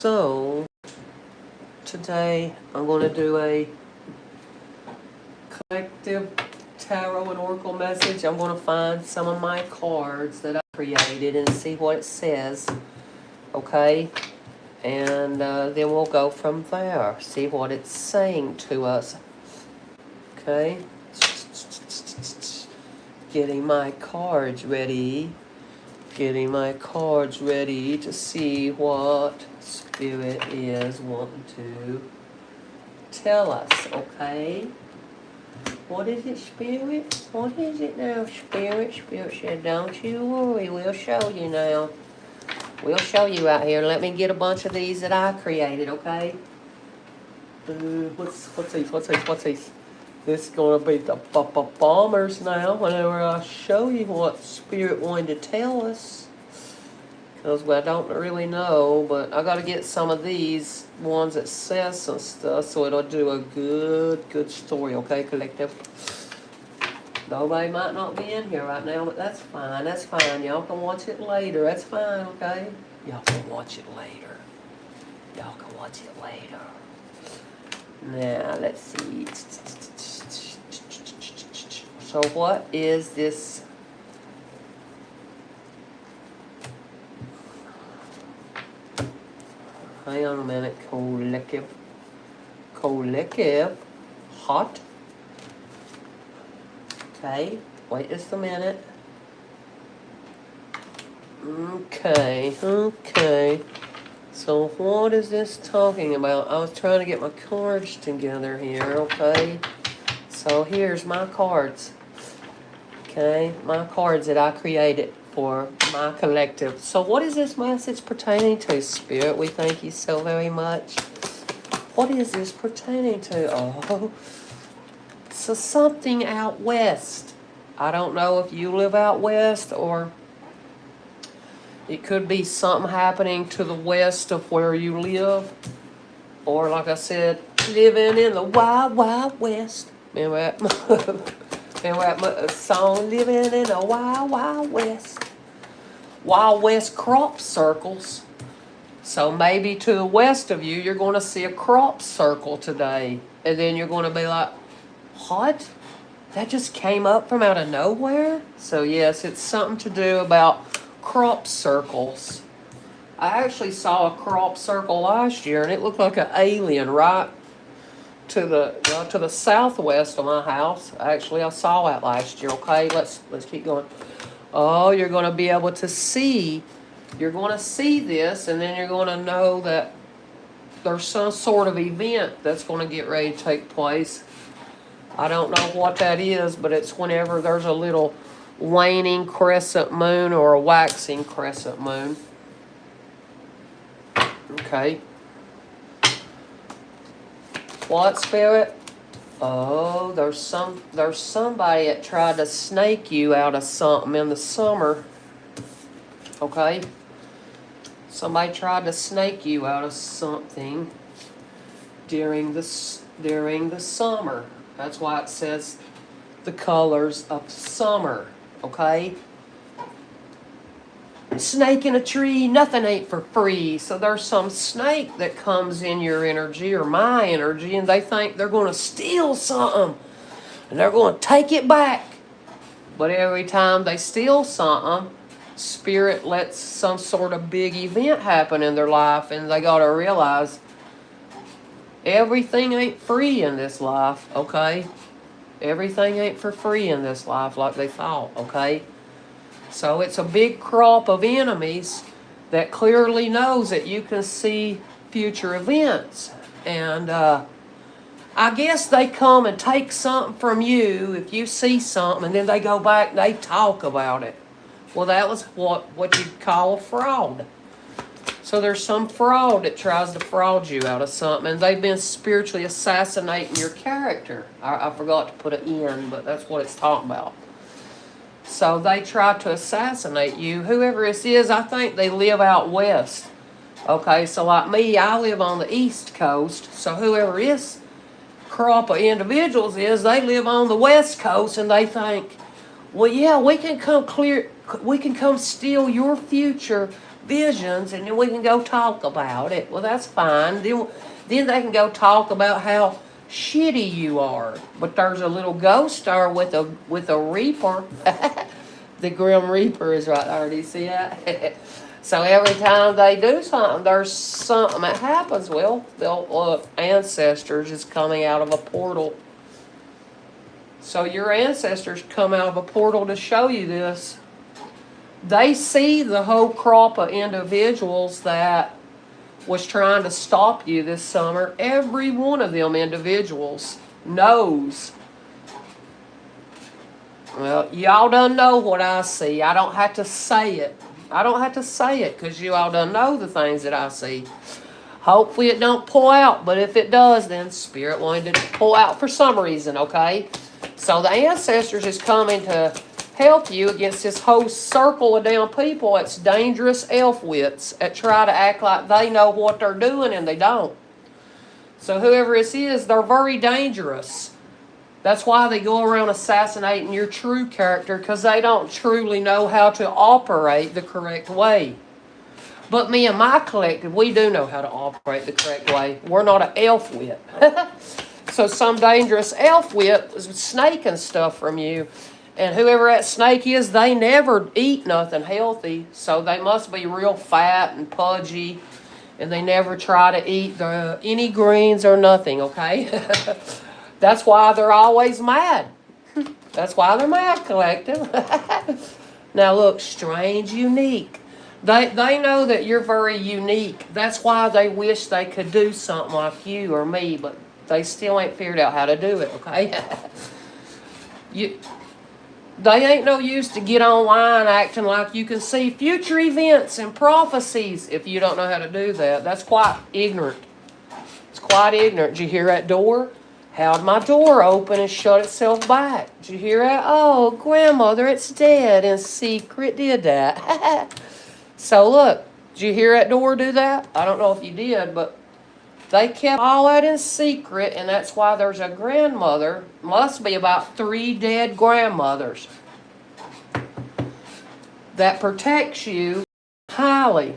So, today I'm going to do a collective tarot and oracle message. I'm going to find some of my cards that I created and see what it says, okay? And then we'll go from there, see what it's saying to us, okay? Getting my cards ready. Getting my cards ready to see what Spirit is wanting to tell us, okay? What is it, Spirit? What is it now, Spirit? Spirit said, don't you worry, we'll show you now. We'll show you out here. Let me get a bunch of these that I created, okay? What's these? This is going to be the bombers now whenever I show you what Spirit wanted to tell us. Because I don't really know, but I got to get some of these ones that says some stuff so it'll do a good story, okay, collective? Nobody might not be in here right now, but that's fine, that's fine. Y'all can watch it later, that's fine, okay? Y'all can watch it later. Y'all can watch it later. Now, let's see. So what is this? Hang on a minute. Collective. Hot. Okay. Wait just a minute. Okay. So what is this talking about? I was trying to get my cards together here, okay? So here's my cards. Okay, my cards that I created for my collective. So what is this message pertaining to, Spirit? We thank you so very much. What is this pertaining to? Oh, so something out west. I don't know if you live out west, or it could be something happening to the west of where you live. Or like I said, living in the wild, wild west. Remember that? Remember that song, living in the wild, wild west. Wild west crop circles. So maybe to the west of you, you're going to see a crop circle today. And then you're going to be like, what? That just came up from out of nowhere? So yes, it's something to do about crop circles. I actually saw a crop circle last year, and it looked like an alien right to the southwest of my house. Actually, I saw that last year. Okay, let's keep going. Oh, you're going to be able to see. You're going to see this, and then you're going to know that there's some sort of event that's going to get ready to take place. I don't know what that is, but it's whenever there's a little waning crescent moon or a waxing crescent moon. Okay. What, Spirit? Oh, there's somebody that tried to snake you out of something in the summer. Okay? Somebody tried to snake you out of something during the summer. That's why it says the colors of summer. Okay? Snake in a tree, nothing ain't for free. So there's some snake that comes in your energy or my energy, and they think they're going to steal something and they're going to take it back. But every time they steal something, Spirit lets some sort of big event happen in their life, and they got to realize everything ain't free in this life, okay? Everything ain't for free in this life like they thought, okay? So it's a big crop of enemies that clearly knows that you can see future events. And I guess they come and take something from you if you see something, and then they go back and they talk about it. Well, that was what you'd call a fraud. So there's some fraud that tries to fraud you out of something, and they've been spiritually assassinating your character. I forgot to put an N, but that's what it's talking about. So they try to assassinate you. Whoever this is, I think they live out west. Okay, so like me, I live on the East Coast. So whoever this crop of individuals is, they live on the West Coast, and they think, well, yeah, we can come steal your future visions, and then we can go talk about it. Well, that's fine. Then they can go talk about how shitty you are. But there's a little ghost star with a reaper. The Grim Reaper is right there. Do you see that? So every time they do something, there's something that happens. Well, they'll look, ancestors is coming out of a portal. So your ancestors come out of a portal to show you this. They see the whole crop of individuals that was trying to stop you this summer. Every one of them individuals knows. Well, y'all done know what I see. I don't have to say it. I don't have to say it because you all done know the things that I see. Hopefully it don't pull out, but if it does, then Spirit wanted to pull out for some reason, okay? So the ancestors is coming to help you against this whole circle of damn people. It's dangerous elf wits that try to act like they know what they're doing and they don't. So whoever this is, they're very dangerous. That's why they go around assassinating your true character, because they don't truly know how to operate the correct way. But me and my collective, we do know how to operate the correct way. We're not an elf wit. So some dangerous elf wit was snaking stuff from you. And whoever that snake is, they never eat nothing healthy. So they must be real fat and pudgy. And they never try to eat any greens or nothing, okay? That's why they're always mad. That's why they're mad, collective. Now look, strange, unique. They know that you're very unique. That's why they wish they could do something like you or me, but they still ain't figured out how to do it, okay? They ain't no use to get online acting like you can see future events and prophecies if you don't know how to do that. That's quite ignorant. It's quite ignorant. Did you hear that door? How'd my door open and shut itself back? Did you hear that? Oh, grandmother, it's dead. In secret did that. So look, did you hear that door do that? I don't know if you did, but they kept all that in secret, and that's why there's a grandmother. Must be about 3 dead grandmothers that protects you highly.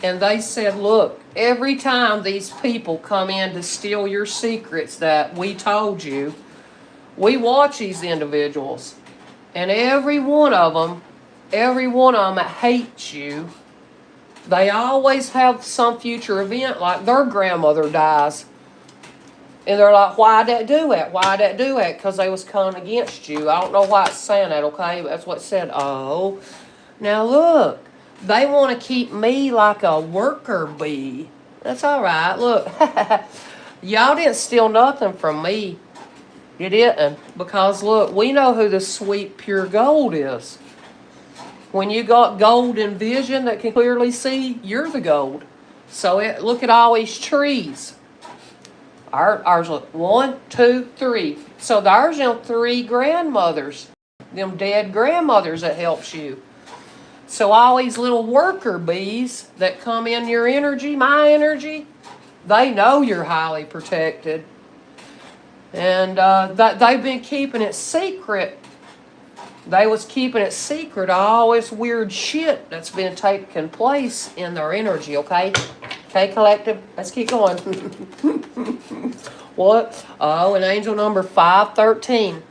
And they said, look, every time these people come in to steal your secrets that we told you, we watch these individuals. And every one of them that hates you, they always have some future event, like their grandmother dies. And they're like, why'd that do that? Why'd that do that? Because they was coming against you. I don't know why it's saying that, okay? But that's what it said. Oh, now look. They want to keep me like a worker bee. That's all right. Look, y'all didn't steal nothing from me. You didn't. Because, look, we know who the sweet, pure gold is. When you got golden vision that can clearly see, you're the gold. So look at all these trees. Ours look 1, 2, 3. So there's them 3 grandmothers. Them dead grandmothers that helps you. So all these little worker bees that come in your energy, my energy, they know you're highly protected. And they've been keeping it secret. They was keeping it secret, all this weird shit that's been taking place in their energy, okay? Okay, collective? Let's keep going. What? Oh, and angel number 513.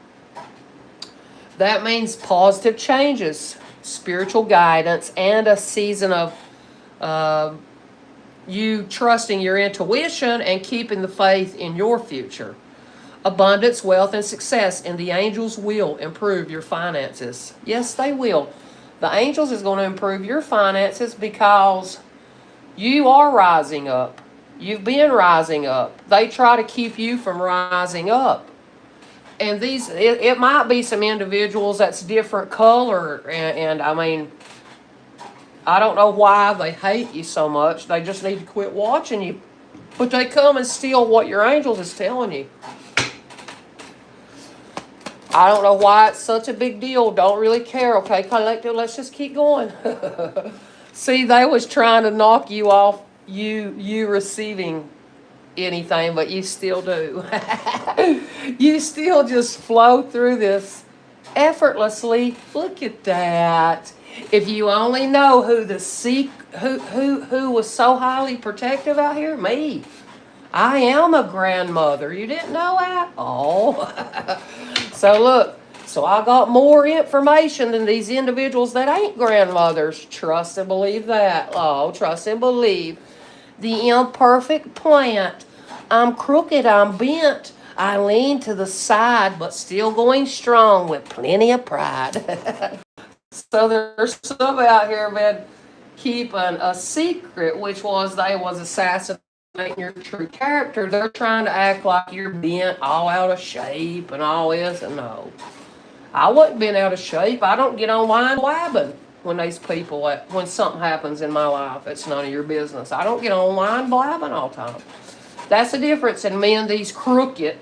That means positive changes, spiritual guidance, and a season of you trusting your intuition and keeping the faith in your future. Abundance, wealth, and success, and the angels will improve your finances. Yes, they will. The angels is going to improve your finances because you are rising up. You've been rising up. They try to keep you from rising up. And it might be some individuals that's different color, and I mean, I don't know why they hate you so much. They just need to quit watching you. But they come and steal what your angels is telling you. I don't know why it's such a big deal. Don't really care, okay, collective? Let's just keep going. See, they was trying to knock you off, you receiving anything, but you still do. You still just flow through this effortlessly. Look at that. If you only know who the who was so highly protective out here, me. I am a grandmother. You didn't know that? Oh. So look, so I got more information than these individuals that ain't grandmothers. Trust and believe that. Oh, trust and believe. The imperfect plant. I'm crooked, I'm bent. I lean to the side, but still going strong with plenty of pride. So there's some out here been keeping a secret, which was they was assassinating your true character. They're trying to act like you're bent, all out of shape and all this, and no. I wasn't been out of shape. I don't get online blabbing when these people, when something happens in my life, it's none of your business. I don't get online blabbing all the time. That's the difference in me and these crooked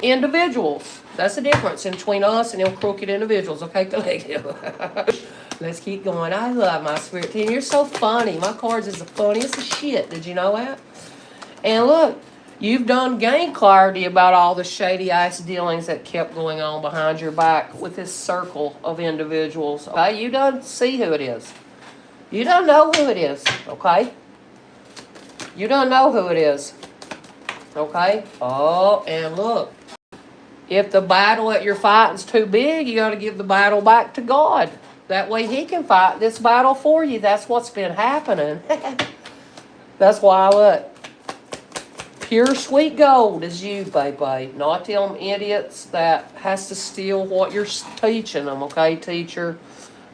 individuals. That's the difference between us and them crooked individuals. Okay, collective. Let's keep going. I love my spirit team. You're so funny. My cards is the funniest of shit. Did you know that? And look, you've done gained clarity about all the shady ass dealings that kept going on behind your back with this circle of individuals. Okay, you done see who it is. You don't know who it is. Okay. You don't know who it is. Okay? Oh, and look. If the battle that you're fighting's too big, you got to give the battle back to God. That way he can fight this battle for you. That's what's been happening. That's why, look. Pure sweet gold is you, baby. Not them idiots that has to steal what you're teaching them, okay, teacher?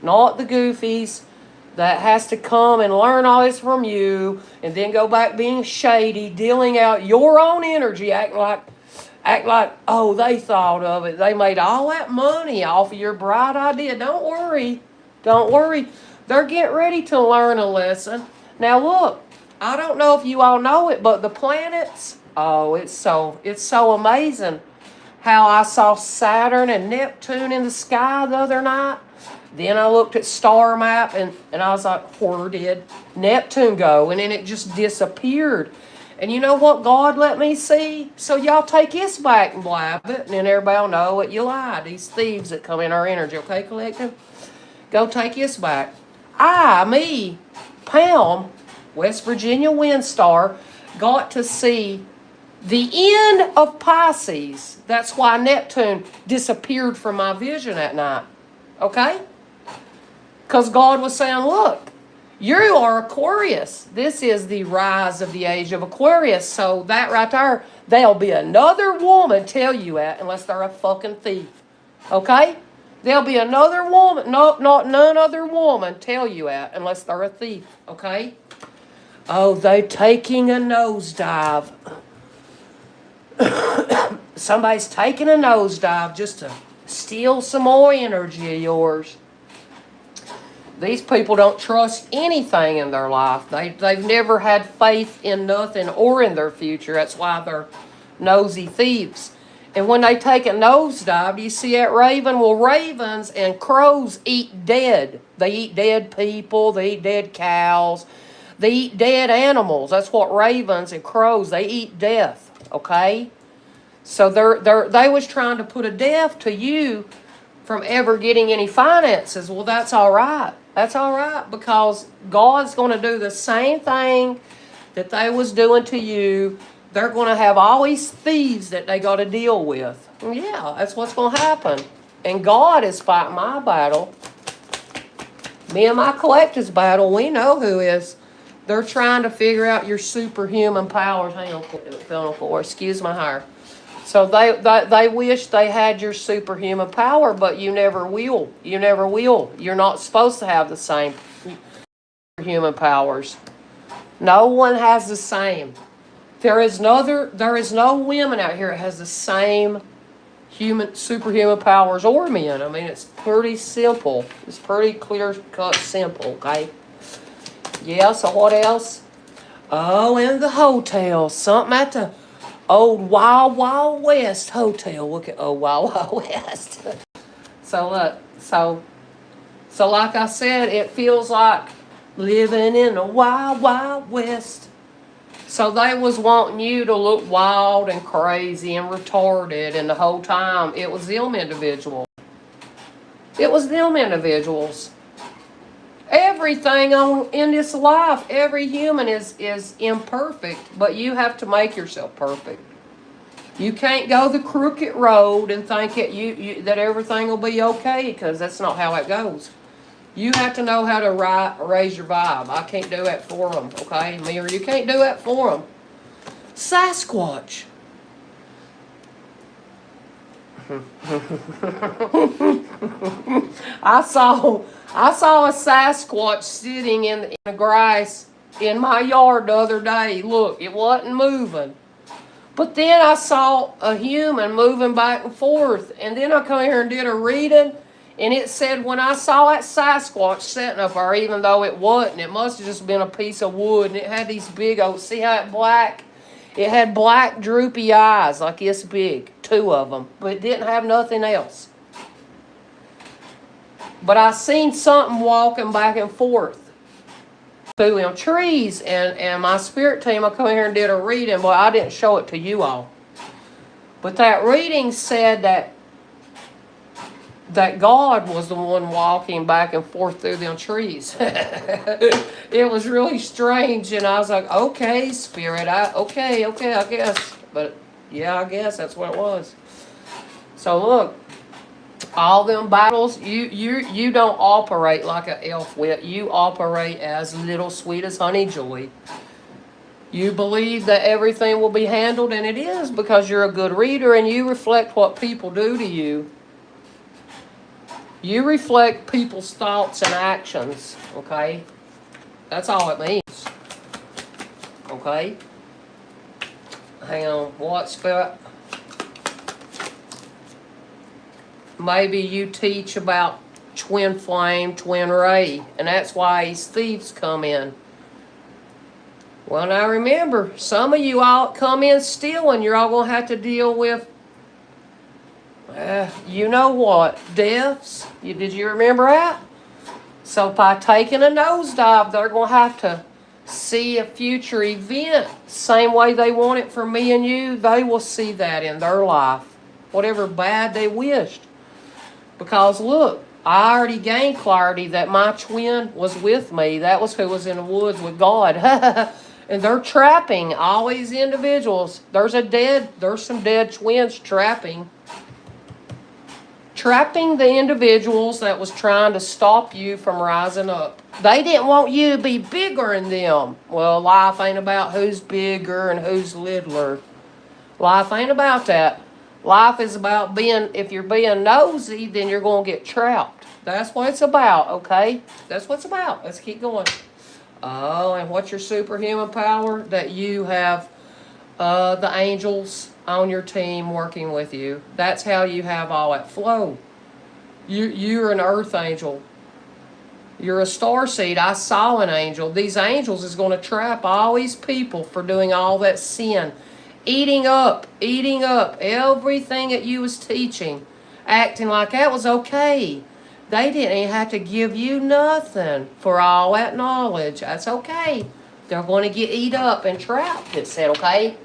Not the goofies that has to come and learn all this from you and then go back being shady, dealing out your own energy, act like, oh, they thought of it. They made all that money off of your bright idea. Don't worry. Don't worry. They're getting ready to learn a lesson. Now look, I don't know if you all know it, but the planets, oh, it's so amazing how I saw Saturn and Neptune in the sky the other night. Then I looked at star map and I was like, where did Neptune go? And then it just disappeared. And you know what God let me see? So y'all take this back and blab it, and then everybody will know what you lied. These thieves that come in our energy, okay, collective? Go take this back. Me, Pam, West Virginia Windstar, got to see the end of Pisces. That's why Neptune disappeared from my vision that night. Okay? Because God was saying, look, you are Aquarius. This is the rise of the age of Aquarius. So that right there, there'll be another woman tell you that unless they're a fucking thief. Okay? There'll be another woman, none other woman tell you that unless they're a thief. Okay? Oh, they're taking a nosedive. Somebody's taking a nosedive just to steal some more energy of yours. These people don't trust anything in their life. They've never had faith in nothing or in their future. That's why they're nosy thieves. And when they take a nosedive, do you see that raven? Well, ravens and crows eat dead. They eat dead people. They eat dead cows. They eat dead animals. That's what ravens and crows, they eat death. Okay? So they was trying to put a death to you from ever getting any finances. Well, that's all right. That's all right, because God's going to do the same thing that they was doing to you. They're going to have all these thieves that they got to deal with. Yeah, that's what's going to happen. And God is fighting my battle. Me and my collective's battle, we know who is. They're trying to figure out your superhuman powers. Hang on, excuse my hair. So they wish they had your superhuman power, but you never will. You never will. You're not supposed to have the same human powers. No one has the same. There is no women out here that has the same superhuman powers or men. I mean, it's pretty simple. It's pretty clear cut simple, okay? Yeah, so what else? Oh, in the hotel. Something at the old Wild Wild West hotel. Look at old Wild Wild West. So look, so like I said, it feels like living in the Wild Wild West. So they was wanting you to look wild and crazy and retarded, and the whole time it was them individuals. It was them individuals. everything in this life, every human is imperfect, but you have to make yourself perfect. You can't go the crooked road and think that everything will be okay, because that's not how it goes. You have to know how to raise your vibe. I can't do that for them, okay? Mirror, you can't do that for them. Sasquatch. I saw a Sasquatch sitting in the grass in my yard the other day. Look, it wasn't moving. But then I saw a human moving back and forth. And then I come here and did a reading. And it said when I saw that Sasquatch sitting up there, even though it wasn't, it must have just been a piece of wood. And it had these big old, see how it black? It had black droopy eyes like this big, 2 of them. But it didn't have nothing else. But I seen something walking back and forth through them trees, and my spirit team, I come here and did a reading. Well, I didn't show it to you all. But that reading said that God was the one walking back and forth through them trees. It was really strange, and I was like, okay, spirit, okay, I guess. But yeah, I guess that's what it was. So look, all them battles, you don't operate like an elf wit. You operate as little sweet as honey joy. You believe that everything will be handled, and it is, because you're a good reader and you reflect what people do to you. You reflect people's thoughts and actions, okay? That's all it means. Okay? Hang on, what's that? Maybe you teach about twin flame, twin ray, and that's why these thieves come in. Well, now remember, some of you all come in stealing, you're all going to have to deal with, you know what, deaths. Did you remember that? So by taking a nosedive, they're going to have to see a future event. Same way they want it for me and you, they will see that in their life. Whatever bad they wished. Because look, I already gained clarity that my twin was with me. That was who was in the woods with God. And they're trapping all these individuals. There's some dead twins trapping the individuals that was trying to stop you from rising up. They didn't want you to be bigger than them. Well, life ain't about who's bigger and who's littler. Life ain't about that. Life is about if you're being nosy, then you're going to get trapped. That's what it's about, okay? That's what it's about. Let's keep going. Oh, and what's your superhuman power? That you have the angels on your team working with you. That's how you have all that flow. You're an earth angel. You're a starseed. I saw an angel. These angels is going to trap all these people for doing all that sin. Eating up everything that you was teaching. Acting like that was okay. They didn't even have to give you nothing for all that knowledge. That's okay. They're going to get eat up and trapped, it said, okay?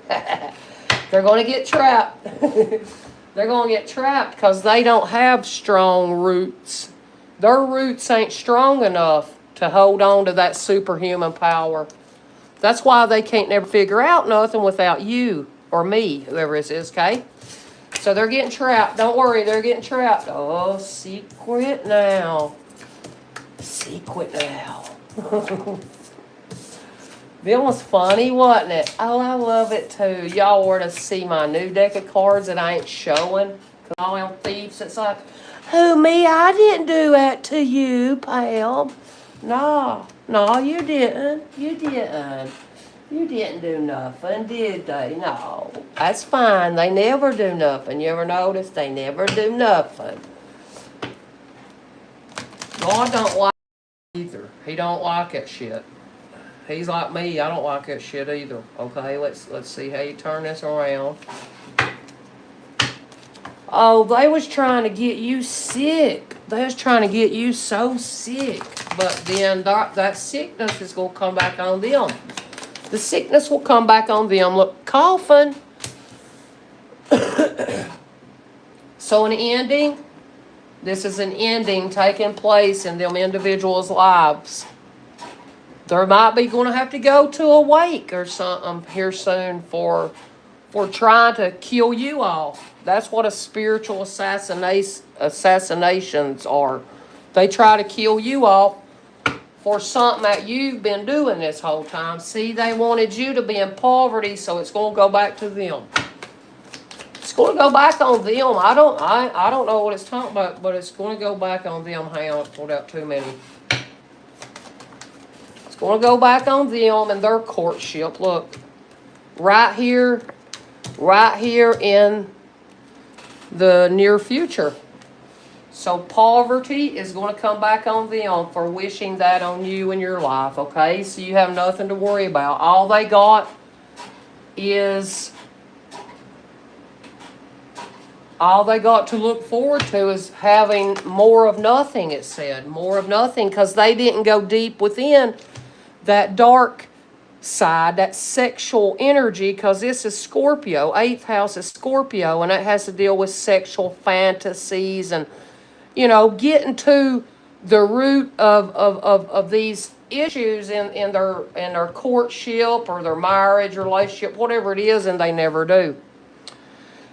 They're going to get trapped. They're going to get trapped because they don't have strong roots. Their roots ain't strong enough to hold on to that superhuman power. That's why they can't never figure out nothing without you or me, whoever it is, okay? So they're getting trapped. Don't worry, they're getting trapped. Oh, secret now. Secret now. That was funny, wasn't it? Oh, I love it too. Y'all were to see my new deck of cards that I ain't showing. Because all them thieves, it's like, who, me? I didn't do that to you, Pam. No, you didn't. You didn't do nothing, did they? No, that's fine. They never do nothing. You ever notice? They never do nothing. God don't like it either. He don't like that shit. He's like me. I don't like that shit either. Okay, let's see how you turn this around. Oh, they was trying to get you sick. They was trying to get you so sick. But then that sickness is going to come back on them. The sickness will come back on them. Look, coughing. So an ending. This is an ending taking place in them individuals' lives. There might be going to have to go to a wake or something here soon for trying to kill you all. That's what a spiritual assassinations are. They try to kill you all for something that you've been doing this whole time. See, they wanted you to be in poverty, so it's going to go back to them. It's going to go back on them. I don't know what it's talking about, but it's going to go back on them. Hang on, pulled out too many. It's going to go back on them and their courtship. Look, right here in the near future. So poverty is going to come back on them for wishing that on you in your life, okay? So you have nothing to worry about. All they got to look forward to is having more of nothing, it said. More of nothing, because they didn't go deep within that dark side, that sexual energy, because this is Scorpio. 8th house is Scorpio, and it has to deal with sexual fantasies and, you know, getting to the root of these issues in their courtship or their marriage relationship, whatever it is, and they never do.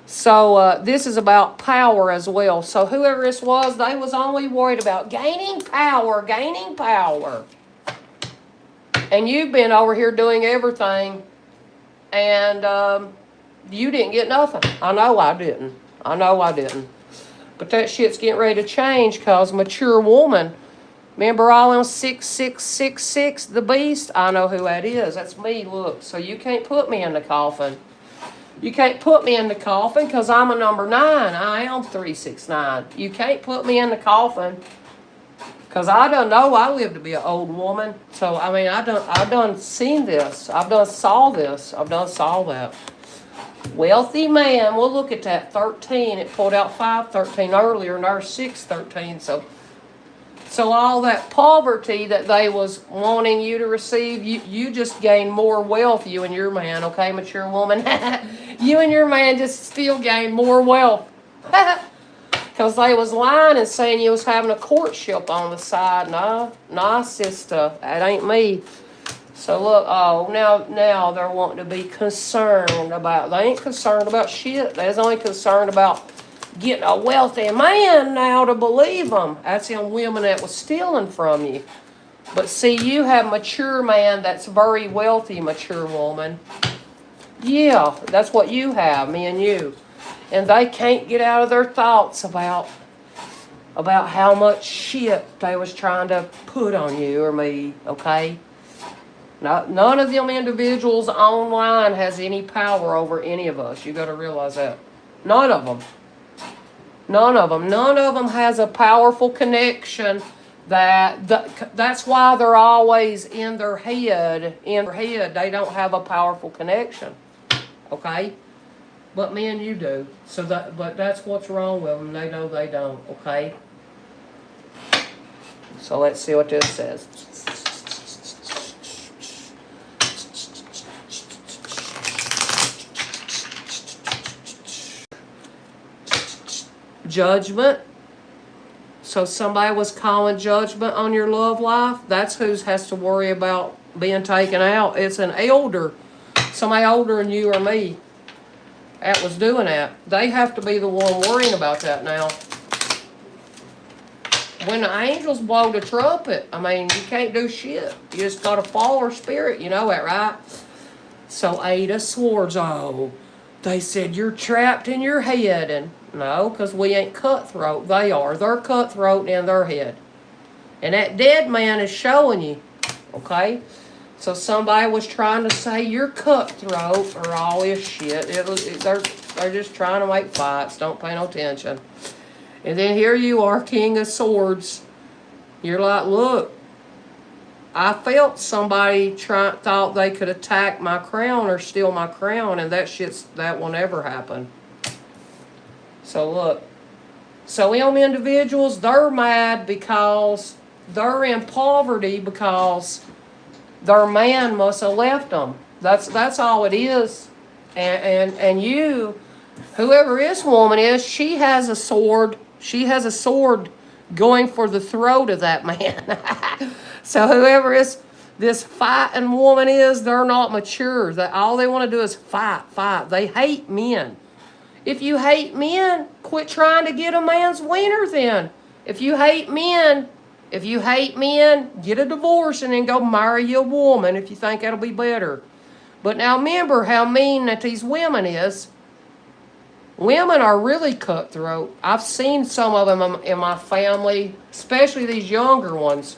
So this is about power as well. So whoever this was, they was only worried about gaining power. And you've been over here doing everything, and you didn't get nothing. I know I didn't. But that shit's getting ready to change, because mature woman, remember all them 6666, the beast? I know who that is. That's me, look. So you can't put me in the coffin. You can't put me in the coffin, because I'm a number 9. I am 369. You can't put me in the coffin, because I don't know. I live to be an old woman. So, I mean, I done seen this. I've done saw this. I've done saw that. Wealthy man. We'll look at that. 13. It pulled out 513 earlier, and there's 613. So all that poverty that they was wanting you to receive, you just gained more wealth, you and your man, okay, mature woman? You and your man just still gained more wealth. Because they was lying and saying you was having a courtship on the side. Nah, sister, that ain't me. So look, now they're wanting to be concerned about, they ain't concerned about shit. They're only concerned about getting a wealthy man now to believe them. That's them women that was stealing from you. But see, you have mature man that's very wealthy, mature woman. Yeah, that's what you have, me and you. And they can't get out of their thoughts about how much shit they was trying to put on you or me, okay? None of them individuals online has any power over any of us. You got to realize that. None of them. None of them has a powerful connection. That's why they're always in their head. They don't have a powerful connection. Okay? But me and you do. But that's what's wrong with them. They know they don't. Okay? So let's see what this says. Judgment. So somebody was calling judgment on your love life. That's who has to worry about being taken out. It's an elder. Somebody older than you or me that was doing that. They have to be the one worrying about that now. When the angels blow the trumpet, I mean, you can't do shit. You just got to follow her spirit. You know that, right? So 8 of Swords. Oh, they said you're trapped in your head. And no, because we ain't cutthroat. They are. They're cutthroat in their head. And that dead man is showing you. Okay? So somebody was trying to say you're cutthroat or all this shit. They're just trying to make fights. Don't pay no attention. And then here you are, King of Swords. You're like, look, I felt somebody thought they could attack my crown or steal my crown, and that will never happen. So look, so them individuals, they're mad because they're in poverty because their man must have left them. That's all it is. And you, whoever this woman is, she has a sword. She has a sword going for the throat of that man. So whoever is, this fighting woman is, they're not mature. All they want to do is fight, fight. They hate men. If you hate men, quit trying to get a man's wiener then. If you hate men, get a divorce and then go marry a woman if you think that'll be better. But now remember how mean that these women is. Women are really cutthroat. I've seen some of them in my family, especially these younger ones.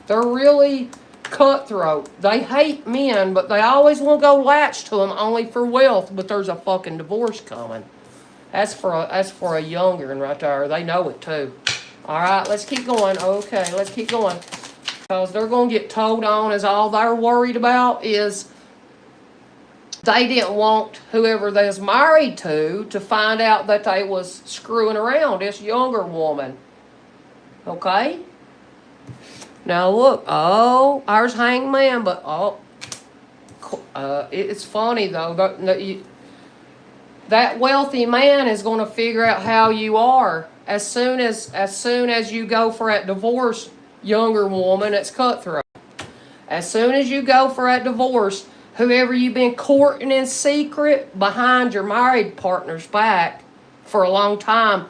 They're really cutthroat. They hate men, but they always want to go latch to them only for wealth, but there's a fucking divorce coming. That's for a younger one right there. They know it too. All right, let's keep going. Okay, let's keep going. Because they're going to get told on as all they're worried about is they didn't want whoever they was married to find out that they was screwing around this younger woman. Okay? Now look, oh, ours hangman, but it's funny though. That wealthy man is going to figure out how you are as soon as you go for that divorce, younger woman. It's cutthroat. As soon as you go for that divorce, whoever you've been courting in secret behind your married partner's back for a long time,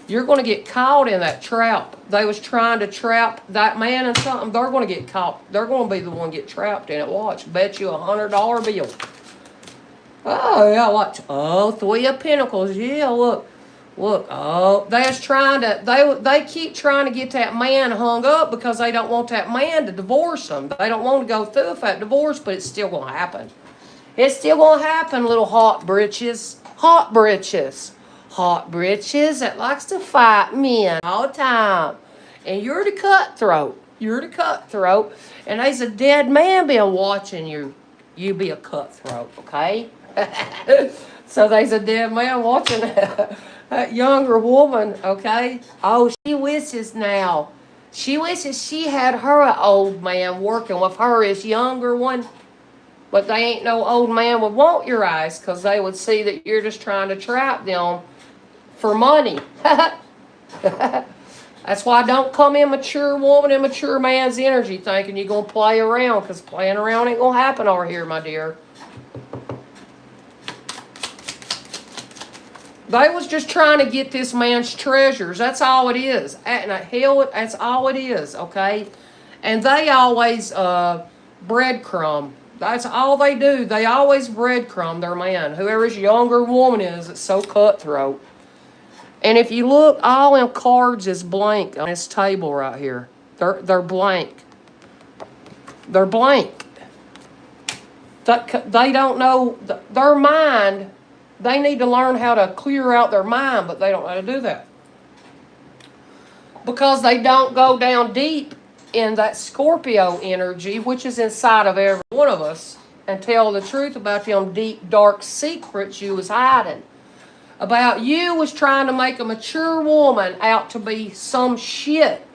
you're going to get caught in that trap. They was trying to trap that man in something. They're going to get caught. They're going to be the one get trapped in it. Watch. Bet you $100 bill. Oh, yeah, watch. Oh, Three of Pentacles. Yeah, look. Look. Oh, they keep trying to get that man hung up because they don't want that man to divorce them. They don't want to go through with that divorce, but it's still going to happen. It's still going to happen, little hot britches. Hot britches. Hot britches that likes to fight men all the time. And you're the cutthroat. You're the cutthroat. And there's a dead man been watching you. You be a cutthroat, okay? So there's a dead man watching that younger woman, okay? Oh, she wishes now. She wishes she had her old man working with her, this younger one. But they ain't no old man would want your eyes because they would see that you're just trying to trap them for money. That's why don't come immature woman, immature man's energy thinking you're going to play around, because playing around ain't going to happen over here, my dear. They was just trying to get this man's treasures. That's all it is. Hell, that's all it is, okay? And they always breadcrumb. That's all they do. They always breadcrumb their man. Whoever this younger woman is, it's so cutthroat. And if you look, all them cards is blank on this table right here. They're blank. They're blank. They don't know their mind. They need to learn how to clear out their mind, but they don't know how to do that. Because they don't go down deep in that Scorpio energy, which is inside of every one of us, and tell the truth about them deep, dark secrets you was hiding. About you was trying to make a mature woman out to be some shit.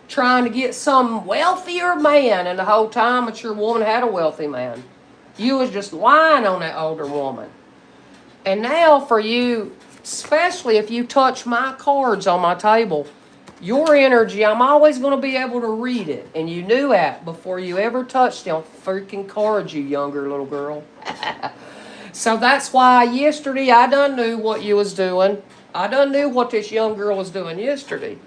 Trying to get some wealthier man, and the whole time mature woman had a wealthy man. You was just lying on that older woman. And now for you, especially if you touch my cards on my table, your energy, I'm always going to be able to read it. And you knew that before you ever touched them freaking cards, you younger little girl. So that's why yesterday I done knew what you was doing. I done knew what this young girl was doing yesterday.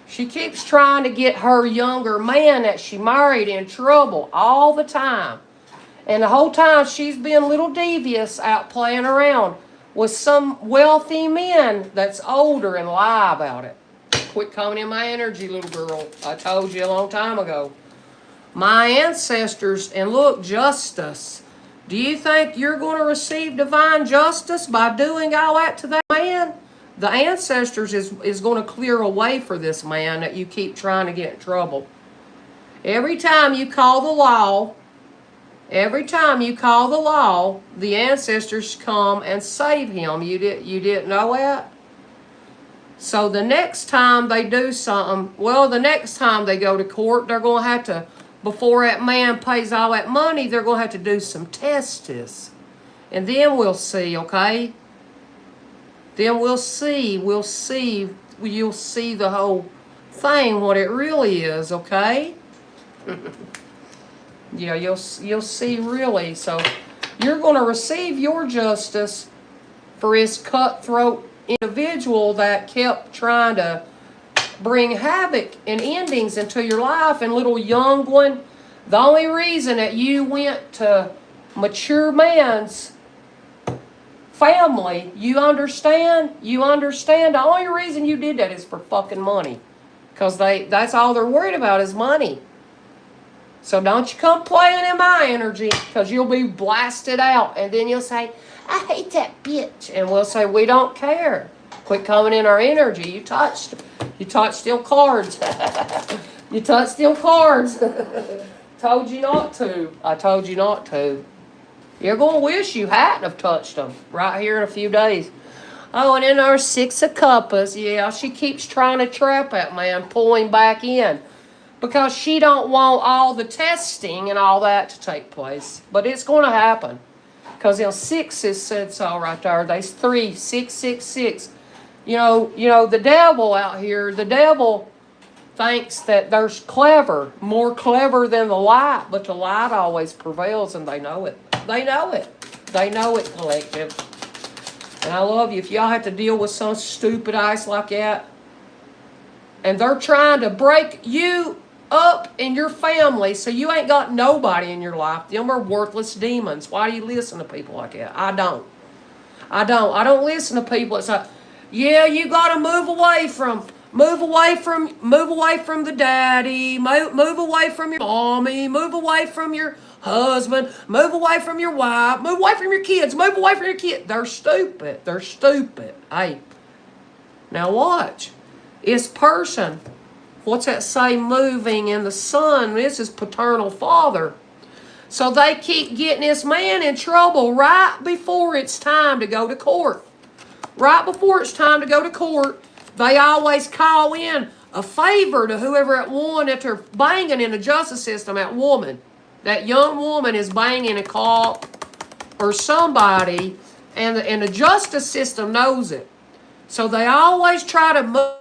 She keeps trying to get her younger man that she married in trouble all the time. And the whole time she's being a little devious out playing around with some wealthy men that's older and lie about it. Quit coming in my energy, little girl. I told you a long time ago. My ancestors, and look, justice. Do you think you're going to receive divine justice by doing all that to that man? The ancestors is going to clear a way for this man that you keep trying to get in trouble. Every time you call the law, the ancestors come and save him. You didn't know that? So the next time they do something, well, the next time they go to court, they're going to have to, before that man pays all that money, they're going to have to do some tests. And then we'll see, okay? Then you'll see the whole thing, what it really is, okay? Yeah, you'll see really. So you're going to receive your justice for this cutthroat individual that kept trying to bring havoc and endings into your life. And little young one, the only reason that you went to mature man's family, you understand? You understand? The only reason you did that is for fucking money. Because that's all they're worried about is money. So don't you come playing in my energy, because you'll be blasted out. And then you'll say, I hate that bitch. And we'll say, we don't care. Quit coming in our energy. You touched steel cards. You touched steel cards. Told you not to. I told you not to. You're going to wish you hadn't have touched them right here in a few days. Oh, and then our Six of Cups. Yeah, she keeps trying to trap that man, pull him back in. Because she don't want all the testing and all that to take place. But it's going to happen. Because sixes said so right there. There's 3, 6, 6, 6. You know, the devil out here, the devil thinks that there's clever, more clever than the light, but the light always prevails, and they know it. They know it. They know it, collective. And I love you. If y'all have to deal with some stupid ice like that, and they're trying to break you up in your family so you ain't got nobody in your life, them are worthless demons. Why do you listen to people like that? I don't listen to people that's like, yeah, you got to move away from the daddy, move away from your mommy, move away from your husband, move away from your wife, move away from your kids, move away from your kids. They're stupid. They're stupid. Hey, now watch. This person, what's that say, moving in the sun? This is paternal father. So they keep getting this man in trouble right before it's time to go to court. Right before it's time to go to court, they always call in a favor to whoever it won that they're banging in the justice system, that woman. That young woman is banging a cop or somebody, and the justice system knows it. So they always try to move